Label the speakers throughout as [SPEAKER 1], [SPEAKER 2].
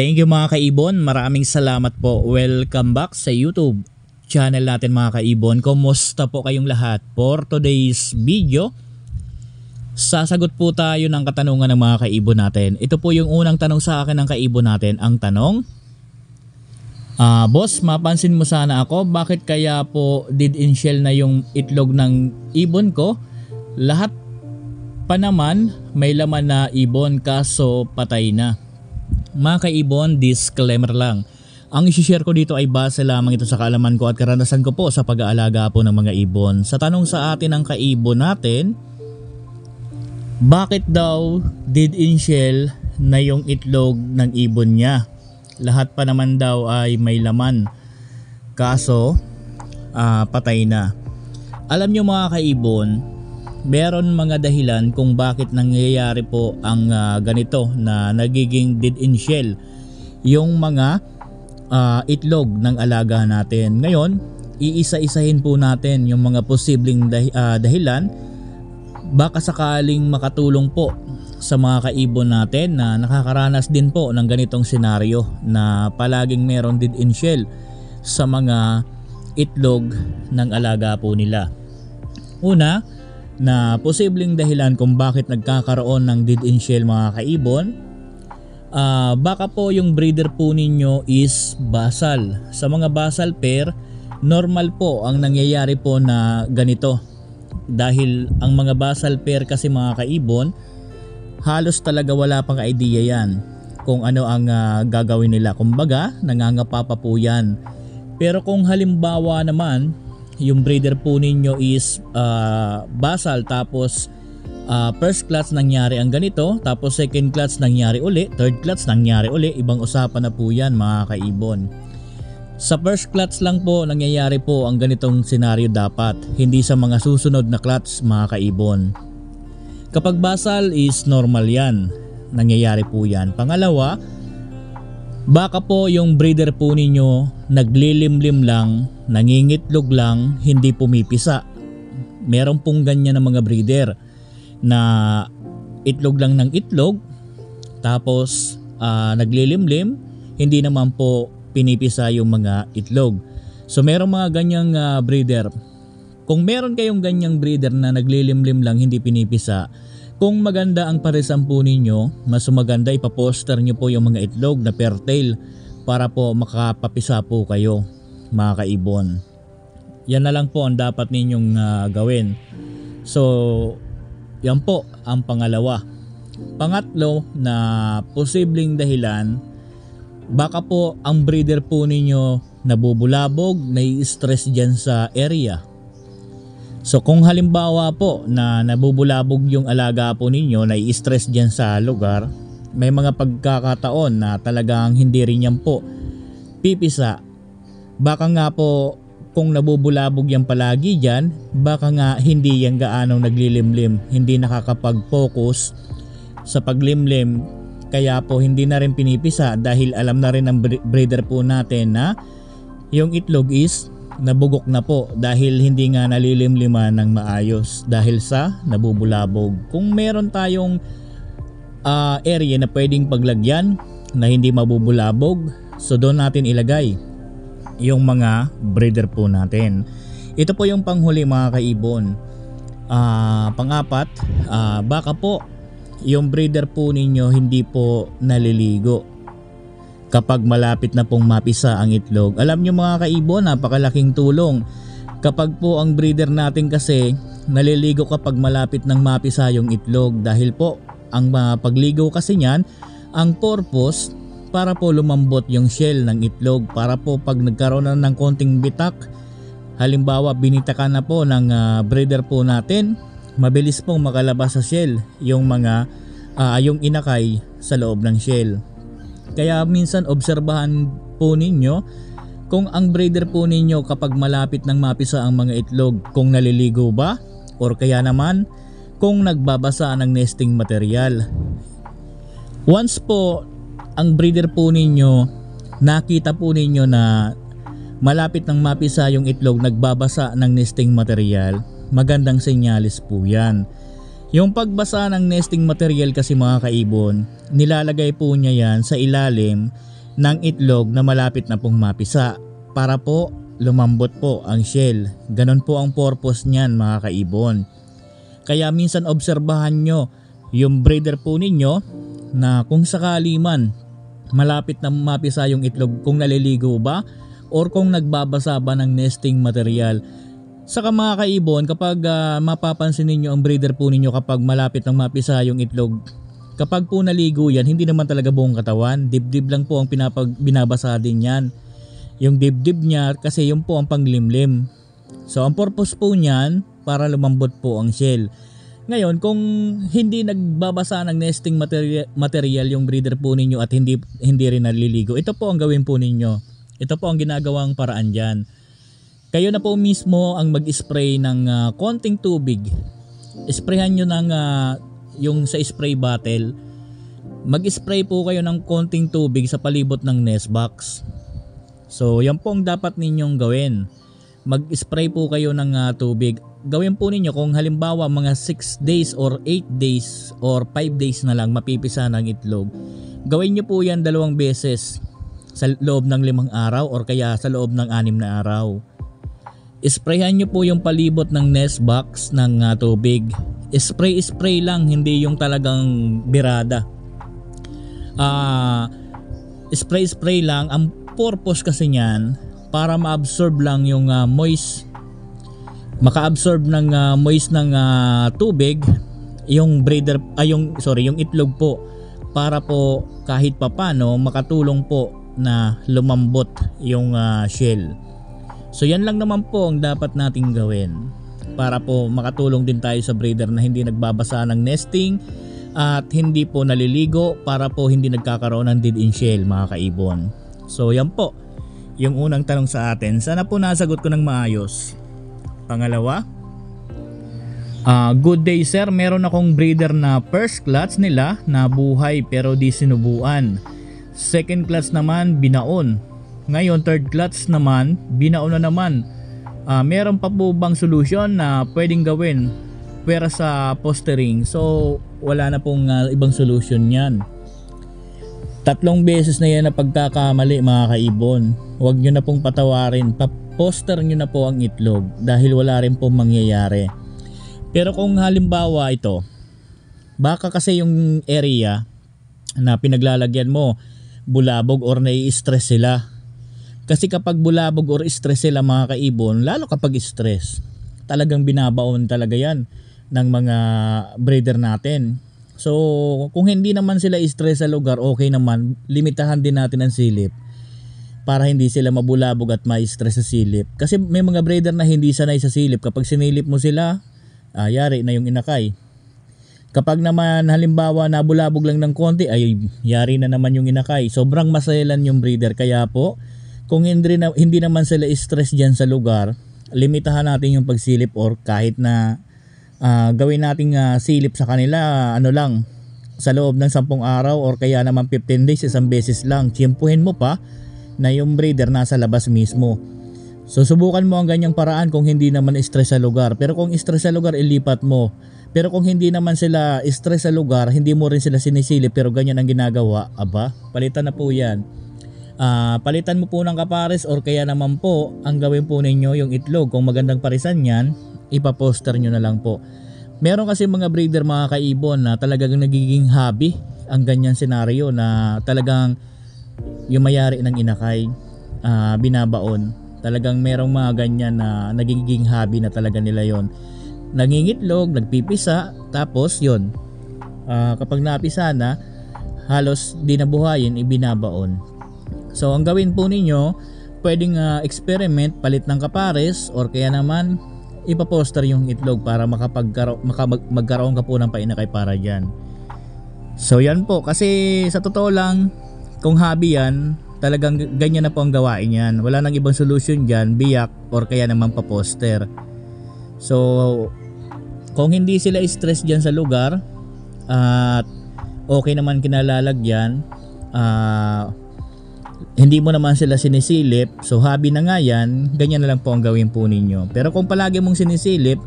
[SPEAKER 1] Thank you mga kaibon, maraming salamat po. Welcome back sa YouTube channel natin mga kaibon. Kumusta po kayong lahat? For today's video, sasagot po tayo ng katanungan ng mga kaibon natin. Ito po yung unang tanong sa akin ng kaibon natin. Ang tanong, boss, mapansin mo sana ako, bakit kaya po dead in shell na yung itlog ng ibon ko? Lahat pa naman may laman na ibon kaso patay na. Mga kaibon, disclaimer lang. Ang isi-share ko dito ay base lamang ito sa kaalaman ko at karanasan ko po sa pag-aalaga po ng mga ibon. Sa tanong sa atin ng kaibon natin, bakit daw dead in shell na yung itlog ng ibon niya? Lahat pa naman daw ay may laman kaso patay na. Alam nyo mga kaibon, meron mga dahilan kung bakit nangyayari po ang ganito na nagiging dead in shell yung mga itlog ng alaga natin. Ngayon, iisa-isahin po natin yung mga posibleng dahilan. Baka sakaling makatulong po sa mga kaibon natin na nakakaranas din po ng ganitong senaryo na palaging meron dead in shell sa mga itlog ng alaga po nila. Una, na posibleng dahilan kung bakit nagkakaroon ng dead in shell mga kaibon, baka po yung breeder po ninyo is basal. Sa mga basal pair, normal po ang nangyayari po na ganito. Dahil ang mga basal pair kasi mga kaibon, halos talaga wala pang idea yan kung ano ang gagawin nila. Kumbaga, nangangapa pa po yan. Pero kung halimbawa naman, yung breeder po ninyo is basal tapos first clutch nangyari ang ganito, tapos second clutch nangyari uli, third clutch nangyari uli, ibang usapan na po yan mga kaibon. Sa first clutch lang po nangyayari po ang ganitong senaryo dapat, hindi sa mga susunod na clutch mga kaibon. Kapag basal is normal yan, nangyayari po yan. Pangalawa, baka po yung breeder po ninyo naglilimlim lang, nangingitlog lang, hindi pumipisa. Meron pong ganyan ng mga breeder na itlog lang ng itlog tapos naglilimlim, hindi naman po pinipisa yung mga itlog. So meron mga ganyang breeder. Kung meron kayong ganyang breeder na naglilimlim lang, hindi pinipisa, kung maganda ang parisan po ninyo, mas maganda ipaposter nyo po yung mga itlog na fertile para po makapapisa po kayo mga kaibon. Yan na lang po ang dapat ninyong gawin. So yan po ang pangalawa. Pangatlo na posibleng dahilan, baka po ang breeder po ninyo nabubulabog, nai-stress dyan sa area. So kung halimbawa po na nabubulabog yung alaga po ninyo, nai-stress dyan sa lugar, may mga pagkakataon na talagang hindi rin yan po pipisa. Baka nga po kung nabubulabog yan palagi dyan, baka nga hindi yan gaanong naglilimlim, hindi nakakapag-focus sa paglimlim, kaya po hindi na rin pinipisa dahil alam na rin ng breeder po natin na yung itlog is nabugok na po dahil hindi nga nalilimliman ng maayos dahil sa nabubulabog. Kung meron tayong area na pwedeng paglagyan na hindi mabubulabog, so doon natin ilagay yung mga breeder po natin. Ito po yung panghuli mga kaibon. Pangapat, baka po yung breeder po ninyo hindi po naliligo kapag malapit na pong mapisa ang itlog. Alam nyo mga kaibon, napakalaking tulong kapag po ang breeder natin kasi naliligo kapag malapit nang mapisa yung itlog. Dahil po ang pagligo kasi niyan, ang purpose para po lumambot yung shell ng itlog, para po pag nagkaroon na ng konting bitak, halimbawa binitakan na po ng breeder po natin, mabilis pong makalabas sa shell yung mga yung inakay sa loob ng shell. Kaya minsan obserbahan po ninyo kung ang breeder po ninyo kapag malapit nang mapisa ang mga itlog, kung naliligo ba or kaya naman kung nagbabasa ng nesting material. Once po ang breeder po ninyo nakita po ninyo na malapit nang mapisa yung itlog, nagbabasa ng nesting material, magandang senyalis po yan. Yung pagbasa ng nesting material kasi mga kaibon, nilalagay po niya yan sa ilalim ng itlog na malapit na pong mapisa para po lumambot po ang shell. Ganon po ang purpose niyan mga kaibon. Kaya minsan obserbahan nyo yung breeder po ninyo na kung sakali man malapit na mapisa yung itlog, kung naliligo ba or kung nagbabasa ba ng nesting material. Saka mga kaibon, kapag mapapansin ninyo ang breeder po ninyo kapag malapit nang mapisa yung itlog, kapag po naligo yan, hindi naman talaga buong katawan, dibdib lang po ang binabasa din yan. Yung dibdib niya kasi yun po ang panglimlim. So ang purpose po niyan para lumambot po ang shell. Ngayon, kung hindi nagbabasa ng nesting material yung breeder po ninyo at hindi rin naliligo, ito po ang gawin po ninyo. Ito po ang ginagawang paraan dyan. Kayo na po mismo ang mag-spray ng konting tubig. Sprayhan nyo ng yung sa spray bottle. Mag-spray po kayo ng konting tubig sa palibot ng nest box. So yan po ang dapat ninyong gawin. Mag-spray po kayo ng tubig. Gawin po ninyo kung halimbawa mga 6 days or 8 days or 5 days na lang mapipisa ng itlog. Gawin nyo po yan 2 beses sa loob ng 5 araw or kaya sa loob ng 6 na araw. Sprayhan nyo po yung palibot ng nest box ng tubig. Spray lang, hindi yung talagang birada. Spray lang. Ang purpose kasi niyan para ma-absorb lang yung moist, maka-absorb ng moist ng tubig yung breeder yung itlog po, para po kahit papano makatulong po na lumambot yung shell. So yan lang naman po ang dapat nating gawin para po makatulong din tayo sa breeder na hindi nagbabasa ng nesting at hindi po naliligo, para po hindi nagkakaroon ng dead in shell mga kaibon. So yan po yung unang tanong sa atin. Sana po nasagot ko ng maayos. Pangalawa, good day sir, meron akong breeder na first clutch nila na buhay pero di sinubuan. Second clutch naman binaon. Ngayon third clutch naman binaon na naman. Meron pa po bang solution na pwedeng gawin pwera sa postering? So wala na pong ibang solution yan. 3 beses na yan na pagkakamali mga kaibon. Huwag nyo na pong patawarin. Poster nyo na po ang itlog dahil wala rin pong mangyayari. Pero kung halimbawa ito, baka kasi yung area na pinaglalagyan mo bulabog or nai-stress sila. Kasi kapag bulabog or stress sila mga kaibon, lalo kapag stress, talagang binabaon talaga yan ng mga breeder natin. So kung hindi naman sila stress sa lugar, okay naman, limitahan din natin ang silip para hindi sila mabulabog at ma-stress sa silip. Kasi may mga breeder na hindi sanay sa silip. Kapag sinilip mo sila, yari na yung inakay. Kapag naman halimbawa nabulabog lang ng konti, ay yari na naman yung inakay. Sobrang maselan yung breeder. Kaya po, kung hindi naman sila stress dyan sa lugar, limitahan natin yung pagsilip or kahit na gawin nating silip sa kanila, lang, sa loob ng 10 araw or kaya naman 15 days, isang beses lang. Tiyempuhin mo pa na yung breeder nasa labas mismo. So subukan mo ang ganyang paraan kung hindi naman stress sa lugar. Pero kung stress sa lugar, ilipat mo. Pero kung hindi naman sila stress sa lugar, hindi mo rin sila sinisilip pero ganyan ang ginagawa, palitan na po yan. Palitan mo po ng kapares or kaya naman po ang gawin po ninyo yung itlog. Kung magandang parisan yan, ipaposter nyo na lang po. Meron kasi mga breeder mga kaibon na talagang nagiging hobby ang ganyan senaryo na talagang yung mayari ng inakay binabaon. Talagang merong mga ganyan na nagiging hobby na talaga nila yon. Nangingitlog, nagpipisa, tapos yon, kapag napisa na, halos di nabuhayin, ibinabaon. So ang gawin po ninyo, pwedeng experiment, palit ng kapares or kaya naman ipaposter yung itlog para magkaroon ka po ng painakay para dyan. So yan po, kasi sa totoo lang, kung hobby yan, talagang ganyan na po ang gawain yan. Wala nang ibang solution dyan, biyak or kaya naman paposter. So kung hindi sila stress dyan sa lugar at okay naman kinalalagyan, hindi mo naman sila sinisilip, so hobby na nga yan, ganyan na lang po ang gawin po ninyo. Pero kung palagi mong sinisilip,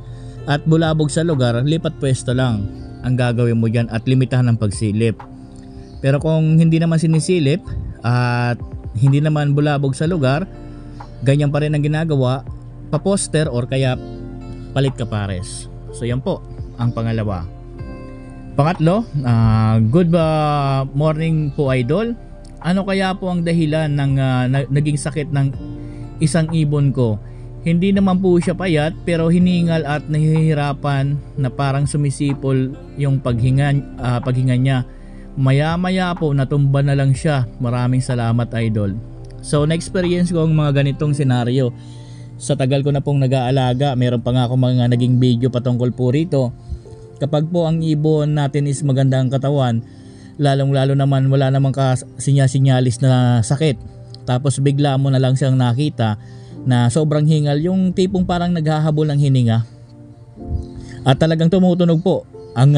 [SPEAKER 1] at bulabog sa lugar, lipat pwesto lang ang gagawin mo dyan at limitahan ng pagsilip. Pero kung hindi naman sinisilip at hindi naman bulabog sa lugar, ganyan pa rin ang ginagawa, pa-poster or kaya palit kapares. So yan po ang pangalawa. Pangatlo, good morning po idol. Ano kaya po ang dahilan ng naging sakit ng isang ibon ko? Hindi naman po siya payat pero hiningal at nahihirapan na parang sumisipol yung paghinga niya. Maya-maya po natumba na lang siya. Maraming salamat idol. So na-experience ko ang mga ganitong senaryo. Sa tagal ko na pong nag-aalaga, meron pa nga ako mga naging video patungkol po rito. Kapag po ang ibon natin is maganda ang katawan, lalong-lalo naman wala namang sinyalis na sakit. Tapos bigla mo na lang siyang nakita na sobrang hingal, yung tipong parang naghahabol ng hininga. At talagang tumutunog po ang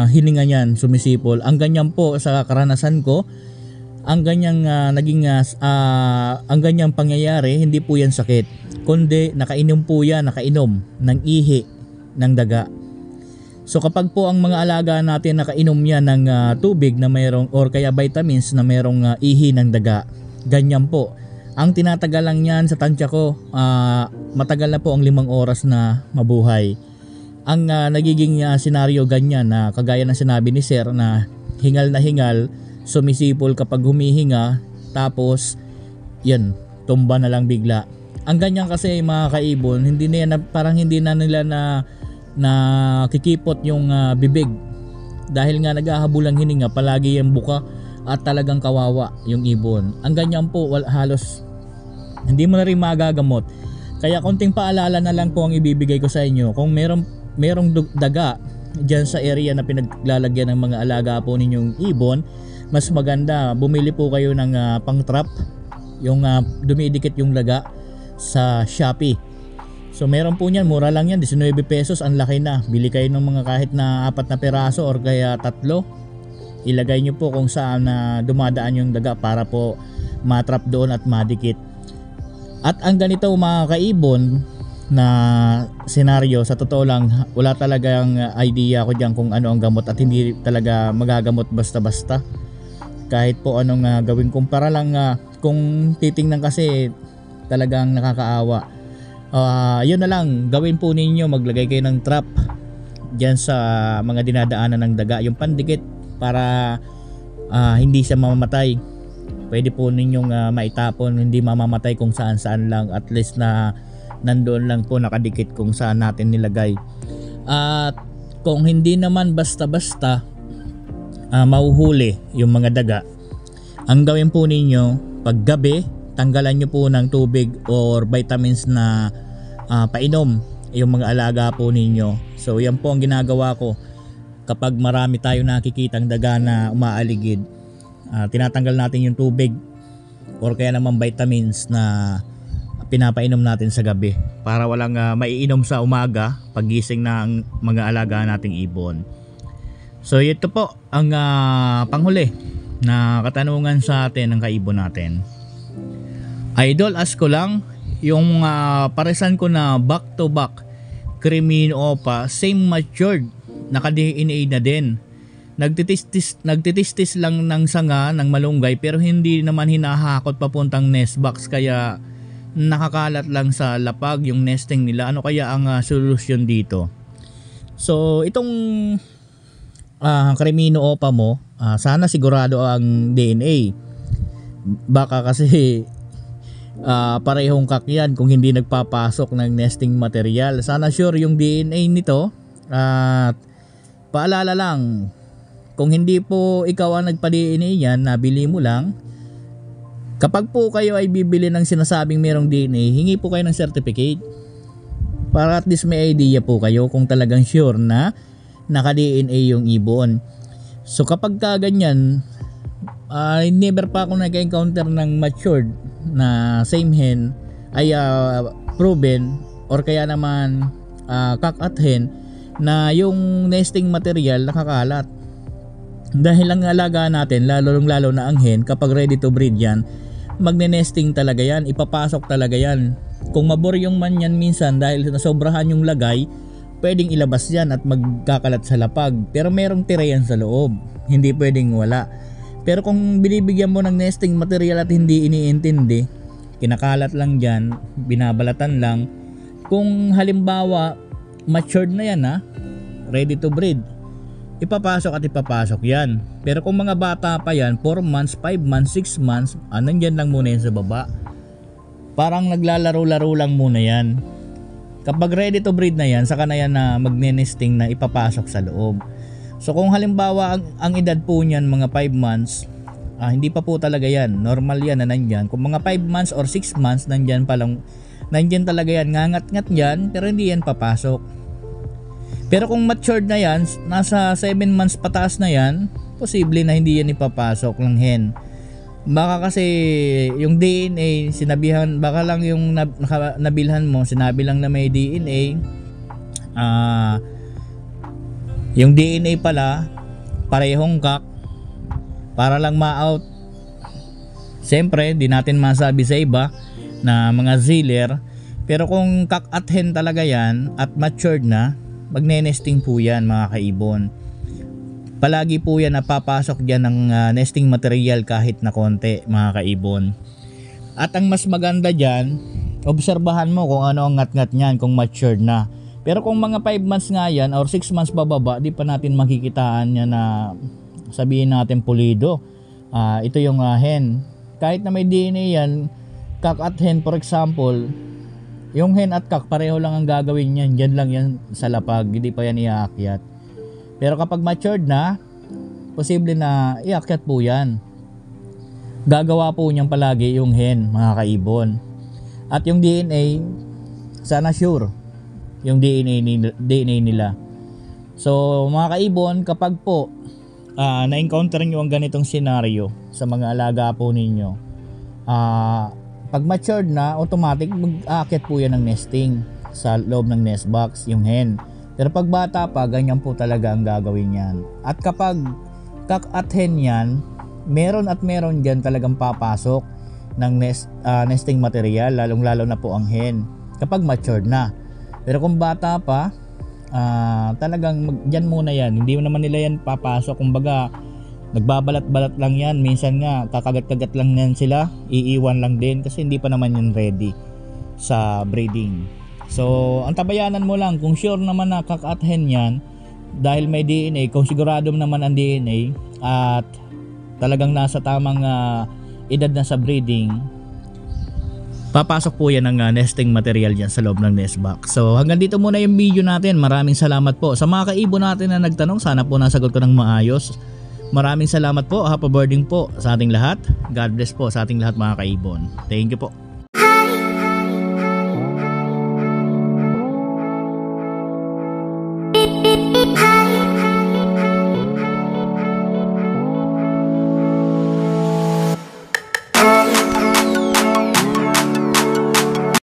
[SPEAKER 1] hininga niyan, sumisipol. Ang ganyan po sa karanasan ko, ang ganyang ang ganyang pangyayari, hindi po yan sakit, kundi nakainom ng ihi ng daga. So kapag po ang mga alaga natin nakainom yan ng tubig na mayroong or kaya vitamins na mayroong ihi ng daga, ganyan po. Ang tinatagal lang yan sa tansya ko, matagal na po ang 5 oras na mabuhay. Ang nagiging senaryo ganyan na kagaya ng sinabi ni Sir na hingal, sumisipol kapag humihinga, tapos yan, tumba na lang bigla. Ang ganyan kasi mga kaibon, parang hindi na nila na kikipot yung bibig. Dahil nga naghahabol ang hininga, palagi yung buka at talagang kawawa yung ibon. Ang ganyan po halos hindi mo na rin magagamot. Kaya konting paalala na lang po ang ibibigay ko sa inyo. Kung merong daga dyan sa area na pinaglalagyan ng mga alaga po ninyong ibon, mas maganda bumili po kayo ng pang trap, yung dumidikit yung daga sa Shopee. So meron po niyan, mura lang yan, 19 pesos, ang laki na. Bili kayo ng mga kahit na 4 na peraso or kaya 3. Ilagay nyo po kung saan dumadaan yung daga para po matrap doon at madikit. At ang ganito mga kaibon na senaryo, sa totoo lang wala talagang idea ko dyan kung ano ang gamot at hindi talaga magagamot basta-basta. Kahit po anong gawin kumpara lang, kung titingnan kasi talagang nakakaawa. Yun na lang, gawin po ninyo, maglagay kayo ng trap dyan sa mga dinadaanan ng daga, yung pandikit para hindi siya mamamatay. Pwede po ninyong maitapon, hindi mamamatay kung saan-saan lang, at least na nandoon lang po nakadikit kung saan natin nilagay. At kung hindi naman basta-basta mauhuli yung mga daga, ang gawin po ninyo paggabi, tanggalan nyo po ng tubig or vitamins na painom yung mga alaga po ninyo. So yan po ang ginagawa ko kapag marami tayo nakikitang daga na umaaligid. Tinatanggal natin yung tubig or kaya naman vitamins na pinapainom natin sa gabi para walang maiinom sa umaga paggising ng mga alaga nating ibon. So ito po ang panghuli na katanungan sa atin ng kaibon natin. Idol, ask ko lang, yung paresan ko na back to back Crimino Opa, same matured, naka-DNA na din. Nagtitistis lang ng sanga ng malunggay pero hindi naman hinahakot papuntang nest box, kaya nakakalat lang sa lapag yung nesting nila. Ano kaya ang solusyon dito? So itong Crimino Opa mo, sana sigurado ang DNA. Baka kasi parehong kakyan kung hindi nagpapasok ng nesting material. Sana sure yung DNA nito. At paalala lang, kung hindi po ikaw ang nagpa-DNA yan, nabili mo lang, kapag po kayo ay bibili ng sinasabing merong DNA, hingi po kayo ng certificate para at least may idea po kayo kung talagang sure na naka-DNA yung ibon. So kapag ganyan, never pa ako nag-encounter ng matured na same hen ay proven or kaya naman cock at hen na yung nesting material nakakalat. Dahil ang alaga natin, lalo na ang hen, kapag ready to breed yan, magne-nesting talaga yan, ipapasok talaga yan. Kung maboryong man yan minsan dahil nasobrahan yung lagay, pwedeng ilabas yan at magkakalat sa lapag. Pero merong tira yan sa loob, hindi pwedeng wala. Pero kung binibigyan mo ng nesting material at hindi iniintindi, kinakalat lang dyan, binabalatan lang. Kung halimbawa matured na yan ready to breed, ipapasok at ipapasok yan. Pero kung mga bata pa yan, 4 months, 5 months, 6 months, nandyan lang muna yan sa baba. Parang naglalaro-laro lang muna yan. Kapag ready to breed na yan, saka na yan na magne-nesting na ipapasok sa loob. So kung halimbawa ang edad po niyan mga 5 months, hindi pa po talaga yan. Normal yan na nandyan. Kung mga 5 months or 6 months, nandyan talaga yan. Ngangat-ngat yan, pero hindi yan papasok. Pero kung matured na yan, nasa 7 months pataas na yan, posible na hindi yan ipapasok ng hen. Baka kasi yung DNA sinabihan, baka lang yung nabilhan mo, sinabi lang na may DNA, yung DNA pala parehong kak, para lang ma-out. Siyempre di natin masabi sa iba na mga zealer, pero kung kak at hen talaga yan at matured na, magne-nesting po yan mga kaibon. Palagi po yan napapasok dyan ng nesting material kahit na konti mga kaibon. At ang mas maganda dyan, obserbahan mo kung ano ang ngat-ngat nyan kung matured na. Pero kung mga 5 months nga yan or 6 months bababa, di pa natin makikitaan yan na sabihin natin pulido. Ito yung hen. Kahit na may DNA yan, kak at hen for example, yung hen at kak pareho lang ang gagawin yan. Dyan lang yan sa lapag, hindi pa yan iaakyat. Pero kapag matured na, posible na iakyat po yan. Gagawa po niyang palagi yung hen mga kaibon. At yung DNA, sana sure yung DNA nila. So mga kaibon, kapag po na-encounter nyo ang ganitong senaryo sa mga alaga po ninyo, pag matured na, automatic mag-aakyat po yan ng nesting sa loob ng nest box, yung hen. Pero pag bata pa, ganyan po talaga ang gagawin yan. At kapag kak at hen yan, meron dyan talagang papasok ng nesting material, lalong lalo na po ang hen kapag matured na. Pero kung bata pa, talagang dyan muna yan, hindi naman nila yan papasok. Kumbaga nagbabalat-balat lang yan, minsan nga kakagat-kagat lang yan sila, iiwan lang din kasi hindi pa naman yan ready sa breeding. So ang tabayanan mo lang kung sure naman na kak at hen yan, dahil may DNA, kung sigurado naman ang DNA at talagang nasa tamang edad na sa breeding, papasok po yan ng nesting material dyan sa loob ng nest box. So hanggang dito muna yung video natin. Maraming salamat po sa mga kaibon natin na nagtanong. Sana po nasagot ko ng maayos. Maraming salamat po. Happy birding po sa ating lahat. God bless po sa ating lahat mga kaibon. Thank you po.